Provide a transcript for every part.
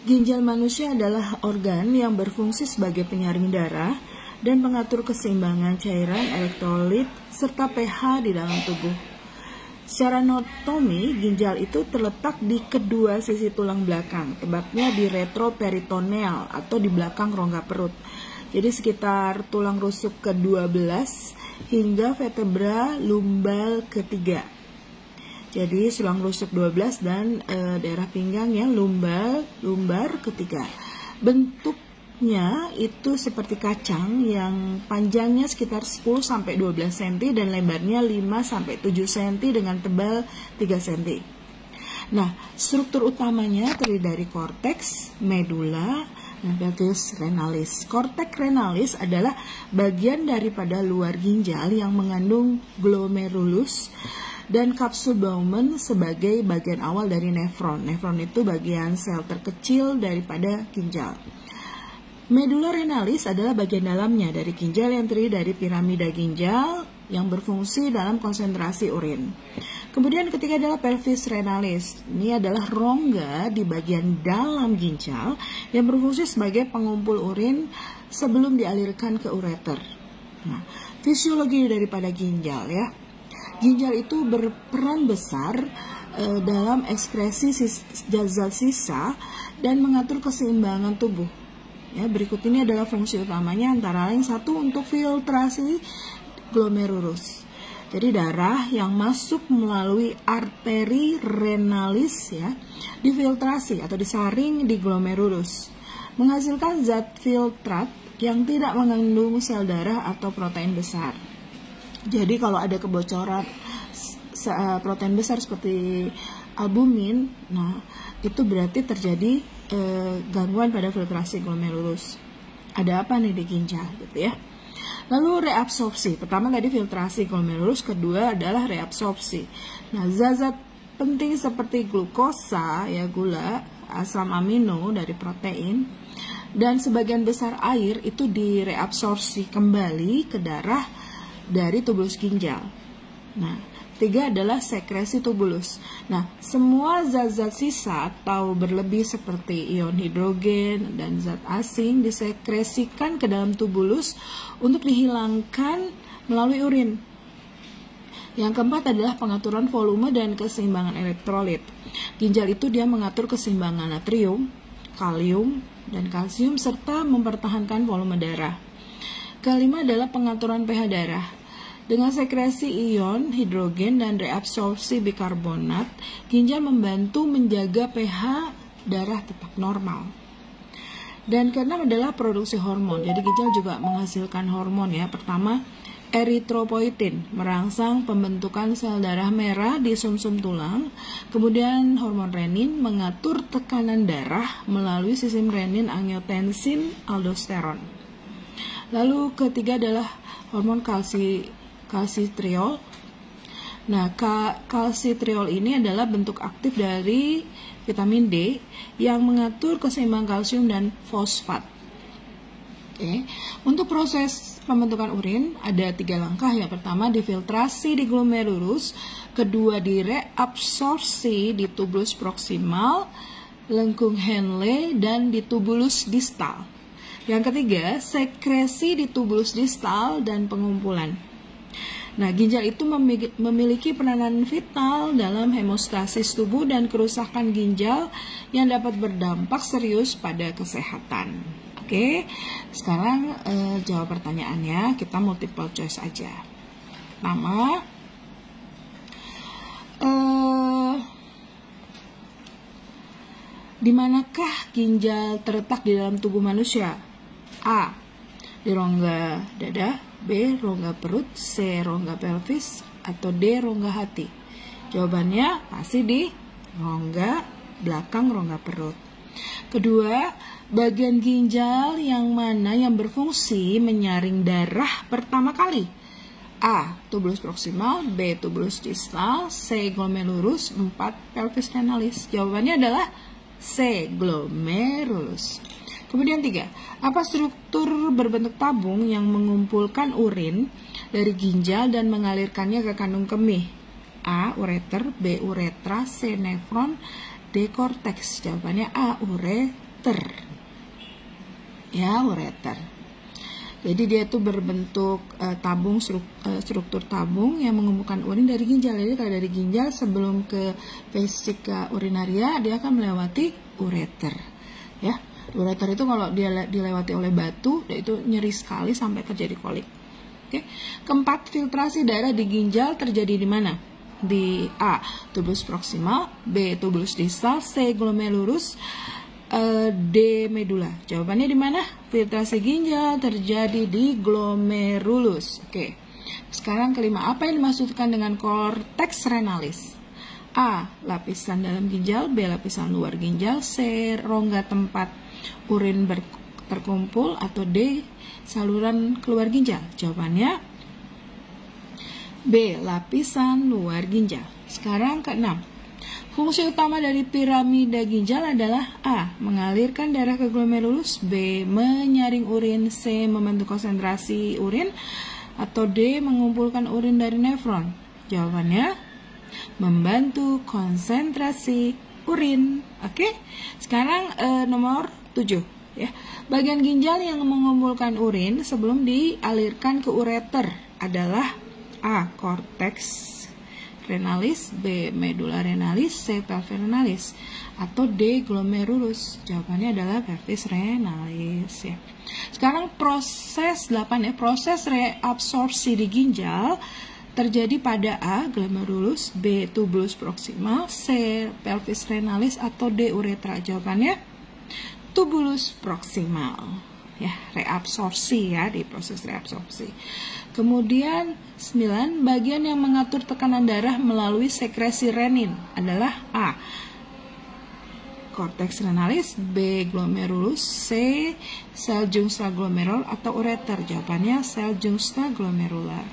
Ginjal manusia adalah organ yang berfungsi sebagai penyaring darah dan pengatur keseimbangan cairan, elektrolit, serta pH di dalam tubuh. Secara anatomi, ginjal itu terletak di kedua sisi tulang belakang, tepatnya di retroperitoneal atau di belakang rongga perut. Jadi sekitar tulang rusuk ke-12 hingga vertebra lumbal ketiga. Jadi tulang rusuk 12 dan daerah pinggang ya, lumbar ketiga. Bentuknya itu seperti kacang yang panjangnya sekitar 10-12 cm dan lebarnya 5-7 cm dengan tebal 3 cm. Nah, struktur utamanya terdiri dari korteks, medula, dan vagus renalis. Korteks renalis adalah bagian daripada luar ginjal yang mengandung glomerulus dan kapsul Bowman sebagai bagian awal dari nefron. Nefron itu bagian sel terkecil daripada ginjal. Medula renalis adalah bagian dalamnya dari ginjal yang terdiri dari piramida ginjal yang berfungsi dalam konsentrasi urin. Kemudian ketiga adalah pelvis renalis. Ini adalah rongga di bagian dalam ginjal yang berfungsi sebagai pengumpul urin sebelum dialirkan ke ureter. Nah, fisiologi daripada ginjal ya. Ginjal itu berperan besar dalam ekskresi zat sisa dan mengatur keseimbangan tubuh. Ya, berikut ini adalah fungsi utamanya, antara lain satu untuk filtrasi glomerulus. Jadi darah yang masuk melalui arteri renalis ya difiltrasi atau disaring di glomerulus, menghasilkan zat filtrat yang tidak mengandung sel darah atau protein besar. Jadi kalau ada kebocoran protein besar seperti albumin, nah itu berarti terjadi gangguan pada filtrasi glomerulus. Ada apa nih di ginjal gitu ya. Lalu reabsorpsi. Pertama tadi filtrasi glomerulus, kedua adalah reabsorpsi. Nah, zat-zat penting seperti glukosa ya, gula, asam amino dari protein, dan sebagian besar air itu direabsorpsi kembali ke darah dari tubulus ginjal. Nah, tiga adalah sekresi tubulus. Nah, semua zat-zat sisa atau berlebih seperti ion hidrogen dan zat asing disekresikan ke dalam tubulus untuk dihilangkan melalui urin. Yang keempat adalah pengaturan volume dan keseimbangan elektrolit. Ginjal itu dia mengatur keseimbangan natrium, kalium, dan kalsium serta mempertahankan volume darah. Kelima adalah pengaturan pH darah. Dengan sekresi ion hidrogen dan reabsorpsi bikarbonat, ginjal membantu menjaga pH darah tetap normal. Dan keenam adalah produksi hormon. Jadi ginjal juga menghasilkan hormon ya. Pertama, eritropoietin merangsang pembentukan sel darah merah di sumsum tulang. Kemudian hormon renin mengatur tekanan darah melalui sistem renin angiotensin aldosteron. Lalu ketiga adalah hormon kalsitriol. Nah, kalsitriol ini adalah bentuk aktif dari vitamin D yang mengatur keseimbangan kalsium dan fosfat. Oke. Untuk proses pembentukan urin ada 3 langkah. Yang pertama difiltrasi di glomerulus, kedua direabsorpsi di tubulus proksimal, lengkung Henle, dan di tubulus distal. Yang ketiga, sekresi di tubulus distal dan pengumpulan. Nah, ginjal itu memiliki peranan vital dalam hemostasis tubuh dan kerusakan ginjal yang dapat berdampak serius pada kesehatan. Oke, sekarang jawab pertanyaannya, kita multiple choice aja. Pertama, di manakah ginjal terletak di dalam tubuh manusia? A. Di rongga dada, B. rongga perut, C. rongga pelvis, atau D. rongga hati. Jawabannya pasti di rongga belakang rongga perut. Kedua, bagian ginjal yang mana yang berfungsi menyaring darah pertama kali? A. Tubulus proksimal, B. Tubulus distal, C. glomerulus, 4. Pelvis renalis. Jawabannya adalah C. Glomerulus. Kemudian 3. Apa struktur berbentuk tabung yang mengumpulkan urin dari ginjal dan mengalirkannya ke kandung kemih? A. Ureter, B. Uretra, C. Nefron, D. Korteks. Jawabannya A. ureter. Ya, ureter. Jadi dia tuh berbentuk tabung, struktur tabung yang mengumpulkan urin dari ginjal. Jadi kalau dari ginjal sebelum ke vesika urinaria dia akan melewati ureter. Ya, ureter itu kalau dia dilewati oleh batu, itu nyeri sekali sampai terjadi kolik. Oke. Keempat, filtrasi darah di ginjal terjadi di mana? Di A, tubulus proximal, B, tubulus distal, C, glomerulus, D, medula. Jawabannya di mana? Filtrasi ginjal terjadi di glomerulus. Oke. Sekarang kelima, apa yang dimaksudkan dengan cortex renalis? A, lapisan dalam ginjal, B, lapisan luar ginjal, C, rongga tempat urin terkumpul, atau D, saluran keluar ginjal. Jawabannya B, lapisan luar ginjal. Sekarang keenam, fungsi utama dari piramida ginjal adalah A, mengalirkan darah ke glomerulus, B, menyaring urin, C, membentuk konsentrasi urin, atau D, mengumpulkan urin dari nefron. Jawabannya membantu konsentrasi urin. Oke. Sekarang nomor 7 ya. Bagian ginjal yang mengumpulkan urin sebelum dialirkan ke ureter adalah A, cortex renalis, B, medulla renalis, C, pelvis renalis, atau D, glomerulus. Jawabannya adalah pelvis renalis ya. Sekarang proses 8 ya, proses reabsorpsi di ginjal terjadi pada A, glomerulus, B, tubulus proximal, C, pelvis renalis, atau D, uretra. Jawabannya tubulus proximal ya, reabsorpsi ya, di proses reabsorpsi. Kemudian 9, bagian yang mengatur tekanan darah melalui sekresi renin adalah A, cortex renalis, B, glomerulus, C, sel juxta glomerul, atau ureter. Jawabannya sel juxta glomerular.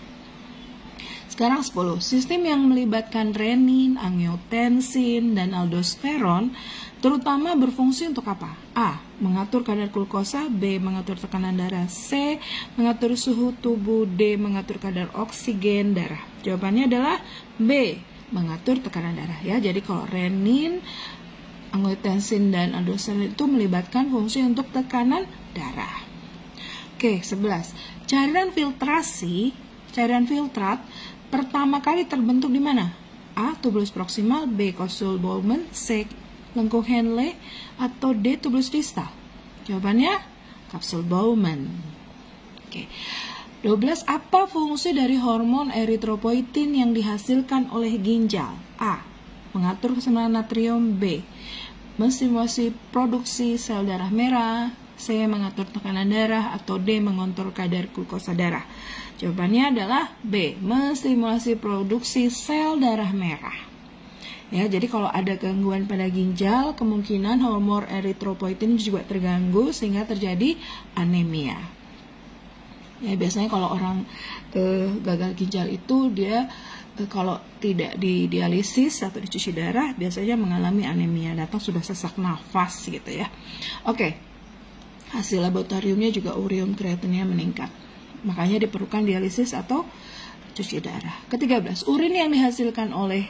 Sekarang 10, sistem yang melibatkan renin, angiotensin, dan aldosteron terutama berfungsi untuk apa? A, mengatur kadar glukosa, B, mengatur tekanan darah, C, mengatur suhu tubuh, D, mengatur kadar oksigen darah. Jawabannya adalah B, mengatur tekanan darah ya. Jadi kalau renin, angiotensin, dan aldosteron itu melibatkan fungsi untuk tekanan darah. Oke, 11. Cairan filtrat pertama kali terbentuk di mana? A, tubulus proximal, B, capsule Bowman, C, lengkung Henle, atau D, tubulus distal. Jawabannya kapsul Bowman. Oke. 12. Apa fungsi dari hormon eritropoietin yang dihasilkan oleh ginjal? A, mengatur keseimbangan natrium, B, menstimulasi produksi sel darah merah, C, mengatur tekanan darah, atau D, mengontrol kadar glukosa darah. Jawabannya adalah B, menstimulasi produksi sel darah merah. Ya, jadi kalau ada gangguan pada ginjal, kemungkinan hormon eritropoietin juga terganggu sehingga terjadi anemia. Ya, biasanya kalau orang gagal ginjal itu dia kalau tidak didialisis atau dicuci darah biasanya mengalami anemia, datang sudah sesak nafas gitu ya. Oke. Hasil laboratoriumnya juga ureum kreatinnya meningkat. Makanya diperlukan dialisis atau cuci darah. Ke-13, urin yang dihasilkan oleh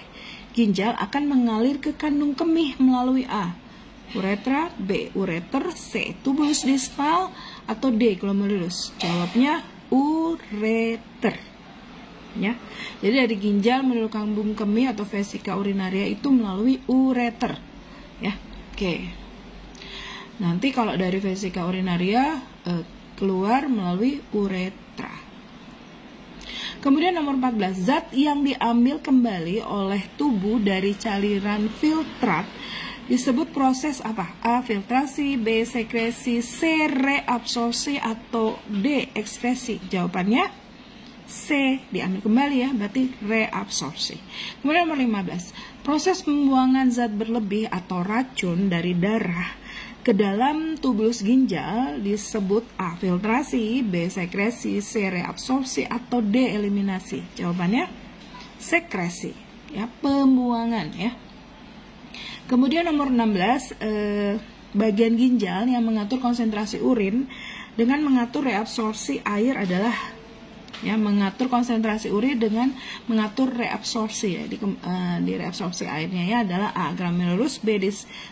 ginjal akan mengalir ke kandung kemih melalui A, uretra, B, ureter, C, tubulus distal, atau D, glomerulus. Jawabnya ureter. Ya. Jadi dari ginjal menuju kandung kemih atau vesika urinaria itu melalui ureter. Ya. Oke. Nanti kalau dari vesika urinaria keluar melalui uretra. Kemudian nomor 14, zat yang diambil kembali oleh tubuh dari cairan filtrat disebut proses apa? A, filtrasi, B, sekresi, C, reabsorpsi, atau D, ekskresi. Jawabannya C, diambil kembali ya, berarti reabsorpsi. Kemudian nomor 15, proses pembuangan zat berlebih atau racun dari darah ke dalam tubulus ginjal disebut A, filtrasi, B, sekresi, C, reabsorpsi, atau D, eliminasi. Jawabannya sekresi, ya, pembuangan ya. Kemudian nomor 16, bagian ginjal yang mengatur konsentrasi urin dengan mengatur reabsorpsi air adalah ya, mengatur konsentrasi urin dengan mengatur reabsorpsi ya, di reabsorpsi airnya ya adalah A, glomerulus, B,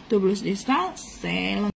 tubulus distal, C,